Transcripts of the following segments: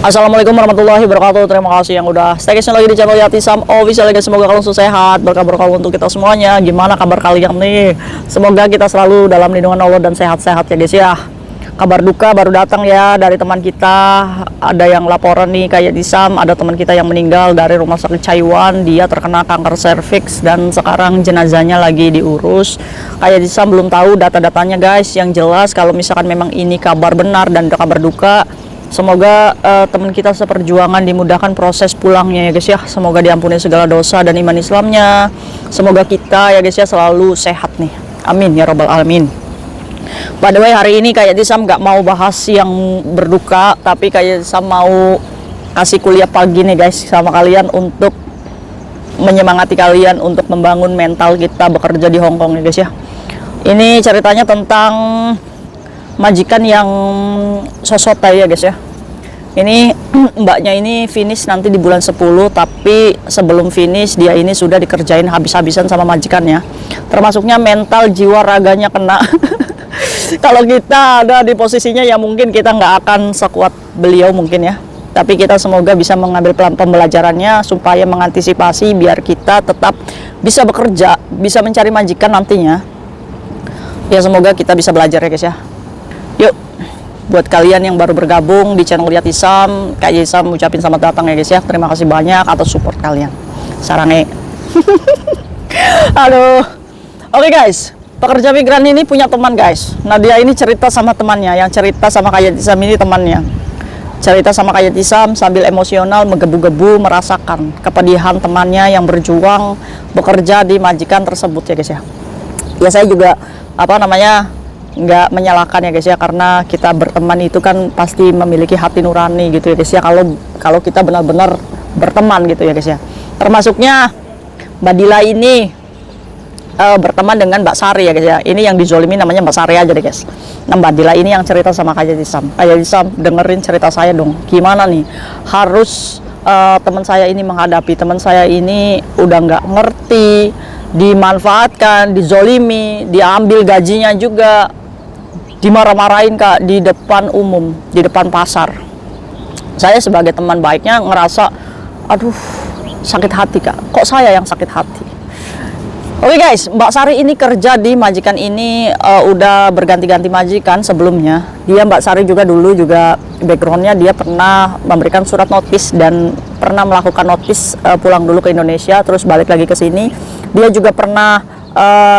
Assalamualaikum warahmatullahi wabarakatuh. Terima kasih yang udah stay lagi di channel Yati Sam Official guys. Semoga kalian selalu sehat, berkah untuk kita semuanya. Gimana kabar kalian nih? Semoga kita selalu dalam lindungan Allah dan sehat-sehat ya guys ya. Kabar duka baru datang ya dari teman kita. Ada yang laporan nih kayak di Sam, ada teman kita yang meninggal dari rumah sakit Caiwan. Dia terkena kanker serviks dan sekarang jenazahnya lagi diurus. Kayak di Sam belum tahu data-datanya guys. Yang jelas kalau misalkan memang ini kabar benar dan kabar duka, semoga teman kita seperjuangan dimudahkan proses pulangnya ya guys ya. Semoga diampuni segala dosa dan iman Islamnya. Semoga kita ya guys ya selalu sehat nih. Amin ya robbal alamin. By the way, hari ini kayak Sam nggak mau bahas yang berduka, tapi kayak Sam mau kasih kuliah pagi nih guys sama kalian untuk menyemangati kalian untuk membangun mental kita bekerja di Hong Kong ya guys ya. Ini ceritanya tentang majikan yang sosotai ya guys ya. Ini mbaknya ini finish nanti di bulan 10, tapi sebelum finish dia ini sudah dikerjain habis-habisan sama majikannya. Termasuknya mental jiwa raganya kena. Kalau kita ada di posisinya ya mungkin kita nggak akan sekuat beliau mungkin ya. Tapi kita semoga bisa mengambil pelan pembelajarannya supaya mengantisipasi biar kita tetap bisa bekerja, bisa mencari majikan nantinya. Ya semoga kita bisa belajar ya guys ya. Yuk, buat kalian yang baru bergabung di channel Yati Sam, Kak Sam ucapin selamat datang ya guys ya. Terima kasih banyak atas support kalian. Sarange. Aduh. Oke guys, pekerja migran ini punya teman guys. Nah dia ini cerita sama temannya, yang cerita sama Kak Sam ini temannya. Cerita sama Kak Sam sambil emosional menggebu-gebu merasakan kepedihan temannya yang berjuang bekerja di majikan tersebut ya guys ya. Ya saya juga nggak menyalahkan ya guys ya, karena kita berteman itu kan pasti memiliki hati nurani gitu ya guys ya, kalau kita benar-benar berteman gitu ya guys ya. Termasuknya Mbak Dila ini berteman dengan Mbak Sari ya guys ya. Ini yang dizolimi namanya Mbak Sari aja deh guys. Nah Mbak Dila ini yang cerita sama Kak Sam. Kak Sam dengerin cerita saya dong, gimana nih harus teman saya ini menghadapi, teman saya ini udah nggak ngerti, dimanfaatkan, dizolimi, diambil gajinya juga, dimarah-marahin Kak di depan umum, di depan pasar. Saya sebagai teman baiknya ngerasa aduh sakit hati Kak, kok saya yang sakit hati. Oke guys, Mbak Sari ini kerja di majikan ini udah berganti-ganti majikan sebelumnya. Dia Mbak Sari juga dulu juga backgroundnya dia pernah memberikan surat notis dan pernah melakukan notis pulang dulu ke Indonesia terus balik lagi ke sini. Dia juga pernah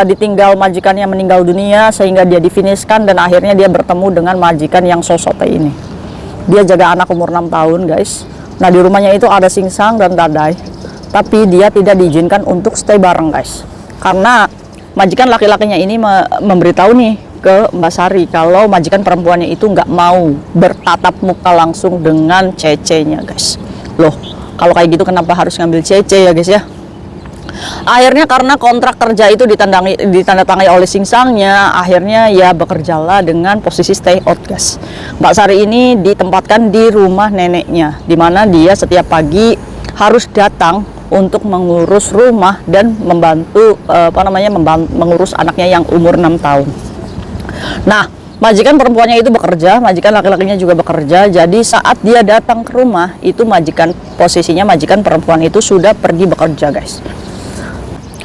ditinggal majikannya meninggal dunia sehingga dia difinishkan dan akhirnya dia bertemu dengan majikan yang sosote ini. Dia jaga anak umur 6 tahun guys. Nah di rumahnya itu ada singsang dan dadai, tapi dia tidak diizinkan untuk stay bareng guys, karena majikan laki-lakinya ini memberitahu nih ke Mbak Sari kalau majikan perempuannya itu nggak mau bertatap muka langsung dengan cece-nya guys. Loh kalau kayak gitu kenapa harus ngambil cece ya guys ya. Akhirnya karena kontrak kerja itu ditandatangani oleh singsangnya, akhirnya ya bekerjalah dengan posisi stay out guys. Mbak Sari ini ditempatkan di rumah neneknya, dimana dia setiap pagi harus datang untuk mengurus rumah dan membantu mengurus anaknya yang umur 6 tahun. Nah majikan perempuannya itu bekerja, majikan laki-lakinya juga bekerja. Jadi saat dia datang ke rumah itu posisinya majikan perempuan itu sudah pergi bekerja guys.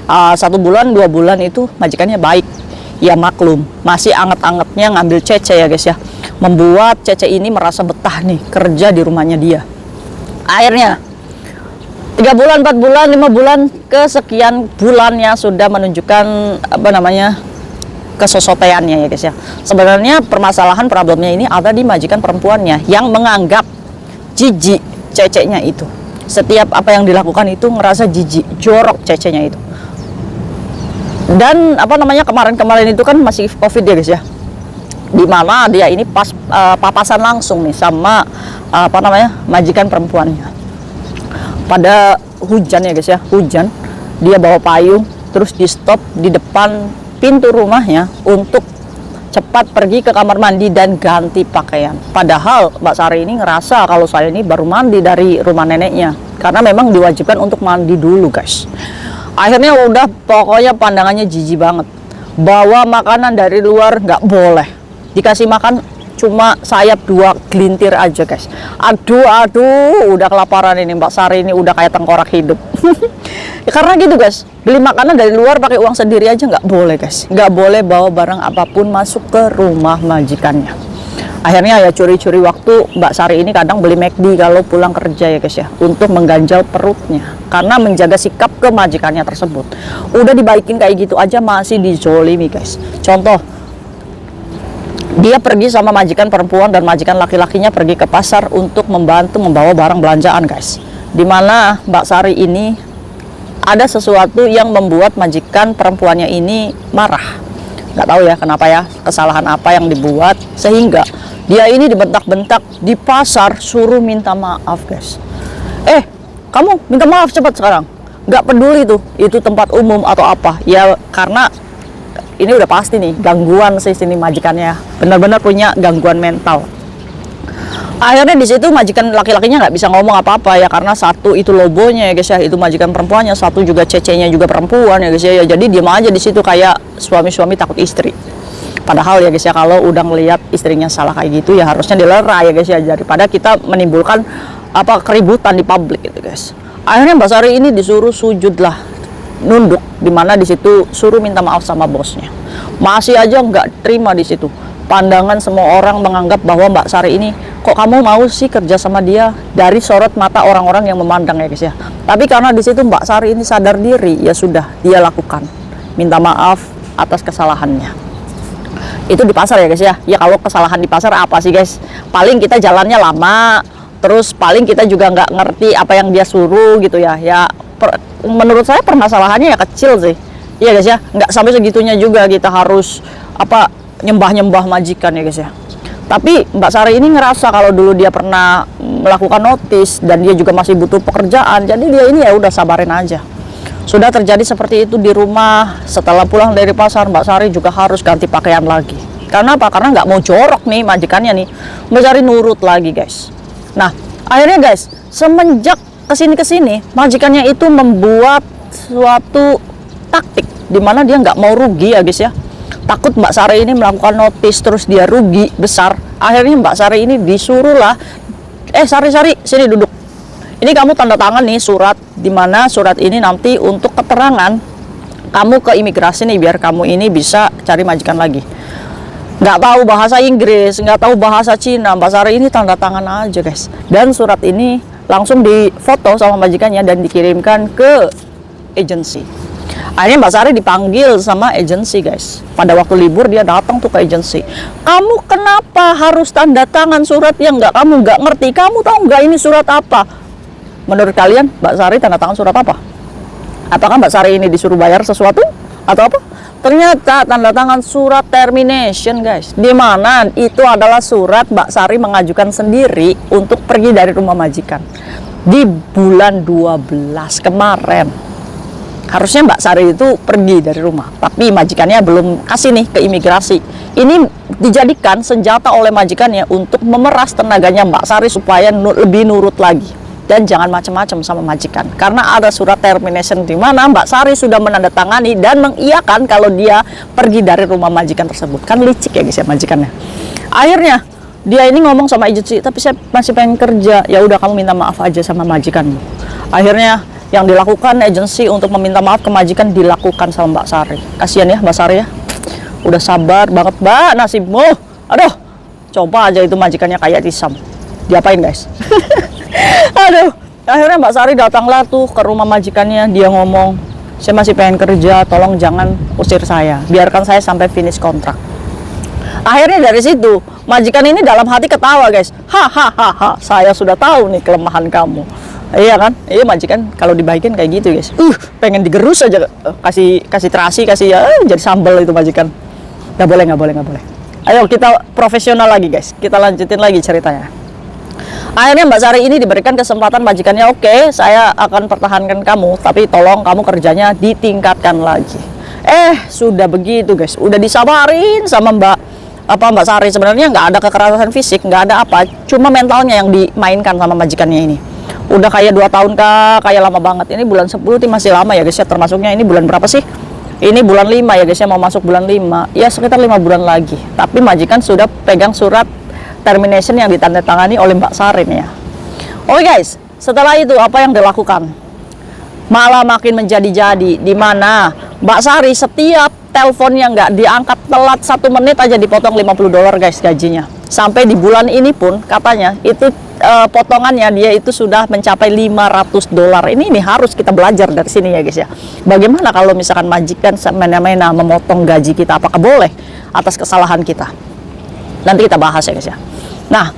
1 bulan 2 bulan itu majikannya baik ya, maklum masih anget-angetnya ngambil cece ya guys ya, membuat cece ini merasa betah nih kerja di rumahnya dia. Akhirnya 3 bulan 4 bulan 5 bulan kesekian bulannya sudah menunjukkan kesosoteannya ya guys ya. Sebenarnya permasalahan problemnya ini ada di majikan perempuannya yang menganggap jijik cecenya itu. Setiap apa yang dilakukan itu ngerasa jijik, jorok cecenya itu. Dan kemarin-kemarin itu kan masih COVID ya guys ya, dimana dia ini pas papasan langsung nih sama majikan perempuannya. Pada hujan ya guys ya, hujan, dia bawa payung terus di stop di depan pintu rumahnya untuk cepat pergi ke kamar mandi dan ganti pakaian. Padahal Mbak Sari ini ngerasa kalau saya ini baru mandi dari rumah neneknya, karena memang diwajibkan untuk mandi dulu guys. Akhirnya udah pokoknya pandangannya jijik banget. Bawa makanan dari luar nggak boleh, dikasih makan cuma sayap 2 gelintir aja guys. Aduh, udah kelaparan ini Mbak Sari ini, udah kayak tengkorak hidup. Ya, karena gitu guys, beli makanan dari luar pakai uang sendiri aja nggak boleh guys, nggak boleh bawa barang apapun masuk ke rumah majikannya. Akhirnya ya curi-curi waktu Mbak Sari ini kadang beli McD kalau pulang kerja ya guys ya, untuk mengganjal perutnya karena menjaga sikap ke majikannya tersebut. Udah dibaikin kayak gitu aja masih dizolimi guys. Contoh, dia pergi sama majikan perempuan dan majikan laki-lakinya pergi ke pasar untuk membantu membawa barang belanjaan guys, dimana Mbak Sari ini ada sesuatu yang membuat majikan perempuannya ini marah. Nggak tahu ya kenapa ya, kesalahan apa yang dibuat sehingga dia ini dibentak-bentak di pasar, suruh minta maaf guys. Kamu minta maaf cepat sekarang, nggak peduli tuh itu tempat umum atau apa ya, karena ini udah pasti nih gangguan sih sini majikannya, benar-benar punya gangguan mental. Akhirnya di situ majikan laki-lakinya nggak bisa ngomong apa-apa ya, karena satu itu lobonya ya guys ya, itu majikan perempuannya, satu juga cecenya juga perempuan ya guys ya, jadi diam aja di situ kayak suami-suami takut istri. Padahal ya guys ya, kalau udah ngelihat istrinya salah kayak gitu ya harusnya dilerai ya guys ya, daripada kita menimbulkan keributan di publik gitu guys. Akhirnya Mbak Sari ini disuruh sujud lah, nunduk, dimana di situ suruh minta maaf sama bosnya. Masih aja nggak terima di situ. Pandangan semua orang menganggap bahwa Mbak Sari ini, kok kamu mau sih kerja sama dia, dari sorot mata orang-orang yang memandang ya guys ya. Tapi karena di situ Mbak Sari ini sadar diri, ya sudah dia lakukan, minta maaf atas kesalahannya. Itu di pasar ya guys ya. Ya kalau kesalahan di pasar apa sih guys? Paling kita jalannya lama, terus paling kita juga nggak ngerti apa yang dia suruh gitu ya. Ya menurut saya permasalahannya ya kecil sih. Iya guys ya, nggak sampai segitunya juga kita harus nyembah-nyembah majikan ya guys ya. Tapi Mbak Sari ini ngerasa kalau dulu dia pernah melakukan notis dan dia juga masih butuh pekerjaan, jadi dia ini ya udah sabarin aja. Sudah terjadi seperti itu di rumah, setelah pulang dari pasar Mbak Sari juga harus ganti pakaian lagi. Karena apa? Karena nggak mau jorok nih majikannya nih. Mbak Sari nurut lagi guys. Nah akhirnya guys, semenjak kesini majikannya itu membuat suatu taktik dimana dia nggak mau rugi ya guys ya. Takut Mbak Sari ini melakukan notis terus dia rugi besar. Akhirnya Mbak Sari ini disuruh lah, Sari sini duduk, ini kamu tanda tangan nih surat, dimana surat ini nanti untuk keterangan kamu ke imigrasi nih, biar kamu ini bisa cari majikan lagi. Nggak tahu bahasa Inggris, nggak tahu bahasa Cina, Mbak Sari ini tanda tangan aja guys. Dan surat ini langsung difoto sama majikannya dan dikirimkan ke agensi. Akhirnya Mbak Sari dipanggil sama agensi guys. Pada waktu libur dia datang tuh ke agensi. Kamu kenapa harus tanda tangan surat yang kamu nggak ngerti? Kamu tahu nggak ini surat apa? Menurut kalian Mbak Sari tanda tangan surat apa? Apakah Mbak Sari ini disuruh bayar sesuatu atau apa? Ternyata tanda tangan surat termination guys. Di mana itu adalah surat Mbak Sari mengajukan sendiri untuk pergi dari rumah majikan di bulan 12 kemarin. Harusnya Mbak Sari itu pergi dari rumah, tapi majikannya belum kasih nih ke imigrasi. Ini dijadikan senjata oleh majikannya untuk memeras tenaganya Mbak Sari supaya lebih nurut lagi dan jangan macam-macam sama majikan. Karena ada surat termination di mana Mbak Sari sudah menandatangani dan mengiyakan kalau dia pergi dari rumah majikan tersebut. Kan licik ya guys ya majikannya. Akhirnya dia ini ngomong sama agensi, tapi saya masih pengen kerja. Ya udah kamu minta maaf aja sama majikanmu. Akhirnya yang dilakukan agensi untuk meminta maaf ke majikan dilakukan sama Mbak Sari. Kasihan ya Mbak Sari ya, udah sabar banget Mbak nasibmu. Aduh, coba aja itu majikannya kayak Tisam, diapain guys? Aduh, akhirnya Mbak Sari datanglah tuh ke rumah majikannya. Dia ngomong, saya masih pengen kerja, tolong jangan usir saya, biarkan saya sampai finish kontrak. Akhirnya dari situ majikan ini dalam hati ketawa guys. Hahaha, saya sudah tahu nih kelemahan kamu. Iya kan, iya majikan kalau dibaikin kayak gitu guys. Pengen digerus aja, kasih terasi, kasih ya jadi sambal itu majikan. Nggak boleh. Ayo kita profesional lagi guys, kita lanjutin lagi ceritanya. Akhirnya Mbak Sari ini diberikan kesempatan majikannya, oke, saya akan pertahankan kamu, tapi tolong kamu kerjanya ditingkatkan lagi. Sudah begitu guys, udah disabarin sama Mbak Sari. Sebenarnya nggak ada kekerasan fisik, nggak ada apa, cuma mentalnya yang dimainkan sama majikannya ini. Udah kayak 2 tahun kah, kayak lama banget. Ini bulan 10 masih lama ya guys ya, termasuknya ini bulan berapa sih? Ini bulan 5 ya guys ya, mau masuk bulan 5 ya, sekitar 5 bulan lagi. Tapi majikan sudah pegang surat termination yang ditandatangani oleh Mbak Sari nih ya. Oke guys, setelah itu apa yang dilakukan? Malah makin menjadi-jadi, di mana Mbak Sari setiap teleponnya nggak diangkat, telat 1 menit aja dipotong $50 guys gajinya. Sampai di bulan ini pun katanya itu potongannya dia itu sudah mencapai $500. Ini harus kita belajar dari sini ya guys ya. Bagaimana kalau misalkan majikan semena-mena memotong gaji kita, apakah boleh atas kesalahan kita? Nanti kita bahas ya guys ya. Nah,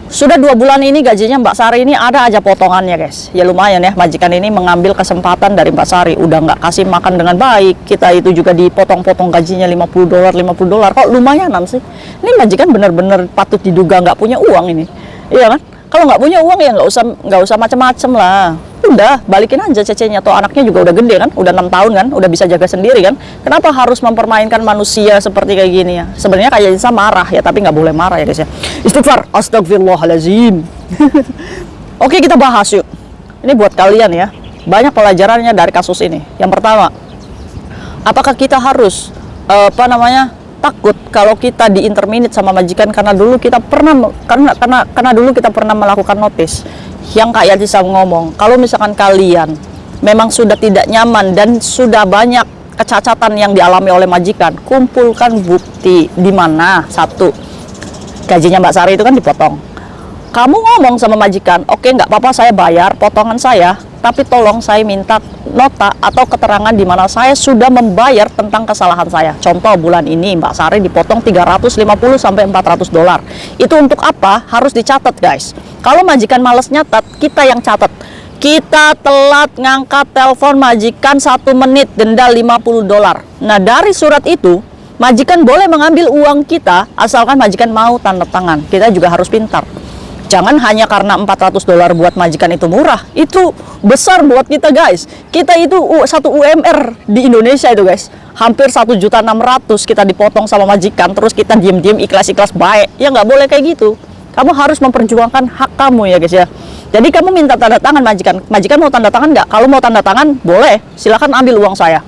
sudah 2 bulan ini gajinya Mbak Sari ini ada aja potongannya guys. Ya lumayan ya, majikan ini mengambil kesempatan dari Mbak Sari. Udah nggak kasih makan dengan baik, kita itu juga dipotong-potong gajinya $50. Kok lumayanan sih? Ini majikan bener-bener patut diduga nggak punya uang ini. Iya kan? Kalau nggak punya uang ya nggak usah macam-macam lah. Udah balikin aja cecenya. Atau anaknya juga udah gede kan, udah 6 tahun kan, udah bisa jaga sendiri kan. Kenapa harus mempermainkan manusia seperti kayak gini ya? Sebenarnya kayak Isa marah ya, tapi nggak boleh marah ya guys ya. Istighfar, astagfirullahaladzim. Oke, kita bahas yuk. Ini buat kalian ya, banyak pelajarannya dari kasus ini. Yang pertama, apakah kita harus takut kalau kita di-interminate sama majikan karena dulu kita pernah dulu kita pernah melakukan notice yang kayak Yatisa ngomong, kalau misalkan kalian memang sudah tidak nyaman dan sudah banyak kecacatan yang dialami oleh majikan, kumpulkan bukti di mana satu gajinya Mbak Sari itu kan dipotong. Kamu ngomong sama majikan, oke nggak apa-apa saya bayar potongan saya, tapi tolong saya minta nota atau keterangan di mana saya sudah membayar tentang kesalahan saya. Contoh bulan ini Mbak Sari dipotong $350 sampai $400. Itu untuk apa? Harus dicatat guys. Kalau majikan males nyatat, kita yang catat. Kita telat ngangkat telepon majikan 1 menit, denda $50. Nah dari surat itu majikan boleh mengambil uang kita asalkan majikan mau tanda tangan. Kita juga harus pintar. Jangan hanya karena $400 buat majikan itu murah, itu besar buat kita guys. Kita itu satu UMR di Indonesia itu guys, hampir 1.600.000 kita dipotong sama majikan, terus kita diem-diem ikhlas-ikhlas baik. Ya nggak boleh kayak gitu. Kamu harus memperjuangkan hak kamu ya guys ya. Jadi kamu minta tanda tangan majikan. Majikan mau tanda tangan nggak? Kalau mau tanda tangan boleh, silakan ambil uang saya.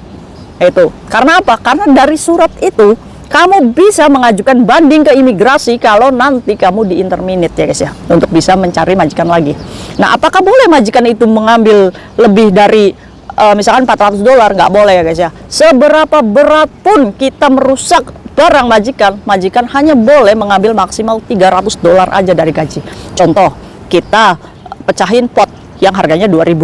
Itu karena apa? Karena dari surat itu kamu bisa mengajukan banding ke imigrasi kalau nanti kamu di-interminate ya guys ya, untuk bisa mencari majikan lagi. Nah, apakah boleh majikan itu mengambil lebih dari misalkan $400? Nggak boleh ya guys ya. Seberapa berat pun kita merusak barang majikan, majikan hanya boleh mengambil maksimal $300 aja dari gaji. Contoh, kita pecahin pot yang harganya $2.000.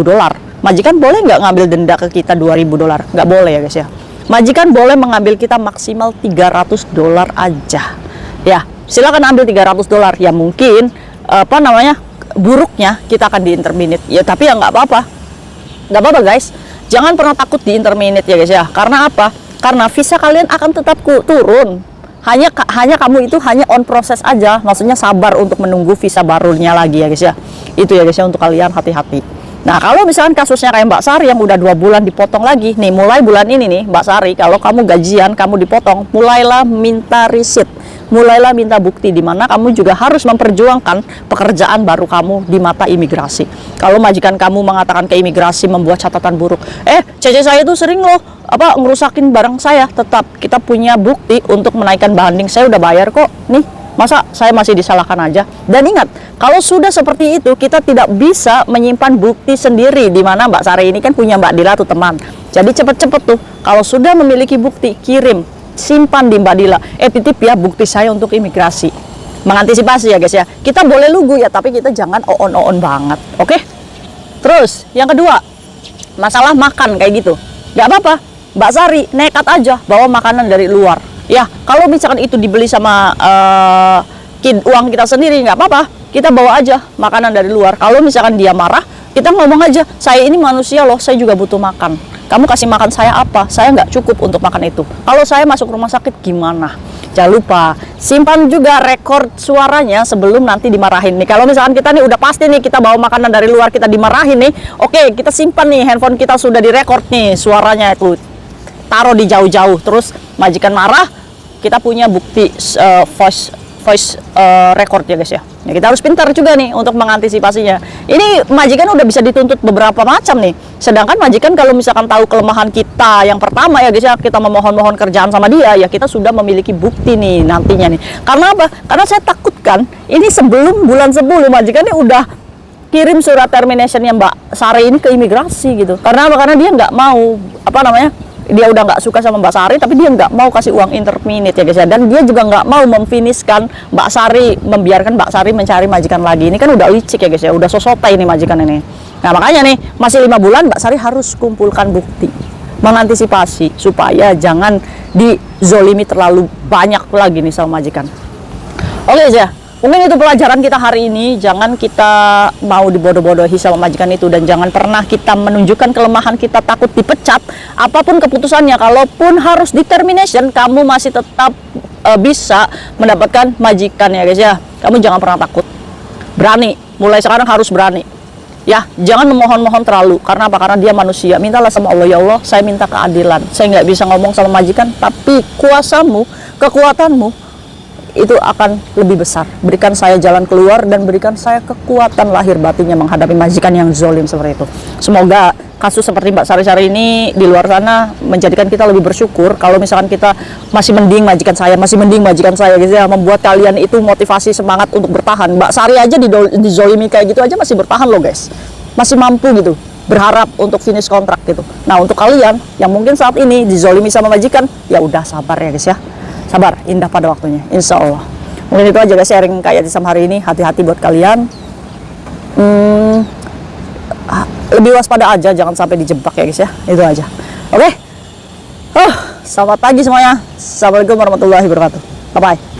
Majikan boleh nggak ngambil denda ke kita $2.000? Nggak boleh ya guys ya. Majikan boleh mengambil kita maksimal $300 aja. Ya, silakan ambil $300. Ya mungkin buruknya kita akan di-interminate. Ya tapi ya nggak apa-apa. Nggak apa-apa guys. Jangan pernah takut di-interminate ya guys ya. Karena apa? Karena visa kalian akan tetap turun. Hanya kamu itu hanya on proses aja. Maksudnya sabar untuk menunggu visa barunya lagi ya guys ya. Itu ya guys ya, untuk kalian hati-hati. Nah, kalau misalkan kasusnya kayak Mbak Sari yang udah 2 bulan dipotong lagi, nih mulai bulan ini nih Mbak Sari, kalau kamu gajian, kamu dipotong, mulailah minta receipt, mulailah minta bukti, di mana kamu juga harus memperjuangkan pekerjaan baru kamu di mata imigrasi. Kalau majikan kamu mengatakan ke imigrasi membuat catatan buruk, cece saya itu sering loh ngerusakin barang saya, tetap kita punya bukti untuk menaikkan banding. Saya udah bayar kok, nih. Masa saya masih disalahkan aja? Dan ingat, kalau sudah seperti itu, kita tidak bisa menyimpan bukti sendiri, di mana Mbak Sari ini kan punya Mbak Dila tuh teman. Jadi cepet-cepet tuh, kalau sudah memiliki bukti, kirim, simpan di Mbak Dila. Titip ya bukti saya untuk imigrasi. Mengantisipasi ya guys ya. Kita boleh lugu ya, tapi kita jangan on banget. Oke? Terus, yang kedua, masalah makan kayak gitu. Gak apa-apa, Mbak Sari nekat aja bawa makanan dari luar. Ya, kalau misalkan itu dibeli sama uang kita sendiri, nggak apa-apa. Kita bawa aja makanan dari luar. Kalau misalkan dia marah, kita ngomong aja, saya ini manusia loh, saya juga butuh makan. Kamu kasih makan saya apa? Saya nggak cukup untuk makan itu. Kalau saya masuk rumah sakit gimana? Jangan lupa, simpan juga rekor suaranya sebelum nanti dimarahin nih. Kalau misalkan kita nih udah pasti nih kita bawa makanan dari luar, kita dimarahin nih. Oke, kita simpan nih, handphone kita sudah direkord nih suaranya itu. Taruh di jauh-jauh, terus majikan marah, kita punya bukti voice record ya guys ya. Ya kita harus pintar juga nih untuk mengantisipasinya. Ini majikan udah bisa dituntut beberapa macam nih. Sedangkan majikan kalau misalkan tahu kelemahan kita yang pertama ya guys ya, kita memohon-mohon kerjaan sama dia, ya kita sudah memiliki bukti nih nantinya nih. Karena apa? Karena saya takutkan ini sebelum bulan 10 majikan ini udah kirim surat terminationnya Mbak Sari ini ke imigrasi gitu. Karena apa? Karena dia nggak mau dia udah nggak suka sama Mbak Sari, tapi dia nggak mau kasih uang interminate ya guys ya, dan dia juga nggak mau memfinishkan Mbak Sari, membiarkan Mbak Sari mencari majikan lagi. Ini kan udah licik ya guys ya, udah sosotai ini majikan ini. Nah makanya nih masih 5 bulan Mbak Sari harus kumpulkan bukti, mengantisipasi supaya jangan dizolimi terlalu banyak lagi nih sama majikan. Oke guys ya, mungkin itu pelajaran kita hari ini. Jangan kita mau dibodoh-bodohi sama majikan itu, dan jangan pernah kita menunjukkan kelemahan kita takut dipecat. Apapun keputusannya, kalaupun harus di-termination, kamu masih tetap bisa mendapatkan majikan ya guys ya. Kamu jangan pernah takut. Berani, mulai sekarang harus berani. Ya, jangan memohon-mohon terlalu. Karena apa? Karena dia manusia. Mintalah sama Allah, ya Allah, saya minta keadilan. Saya nggak bisa ngomong sama majikan, tapi kuasamu, kekuatanmu, itu akan lebih besar. Berikan saya jalan keluar dan berikan saya kekuatan lahir batinnya menghadapi majikan yang zolim seperti itu. Semoga kasus seperti Mbak Sari-Sari ini di luar sana menjadikan kita lebih bersyukur. Kalau misalkan kita masih mending majikan saya, gitu ya, membuat kalian itu motivasi semangat untuk bertahan. Mbak Sari aja dizolimi kayak gitu aja masih bertahan loh guys, masih mampu gitu, berharap untuk finish kontrak gitu. Nah untuk kalian yang mungkin saat ini dizolimi sama majikan, ya udah sabar ya guys ya. Sabar, indah pada waktunya, insya Allah. Mungkin itu aja guys sharing kayak Yatisam hari ini. Hati-hati buat kalian, lebih waspada aja, jangan sampai dijebak ya guys ya. Itu aja. Oke, selamat pagi semuanya. Assalamualaikum warahmatullahi wabarakatuh. Bye bye.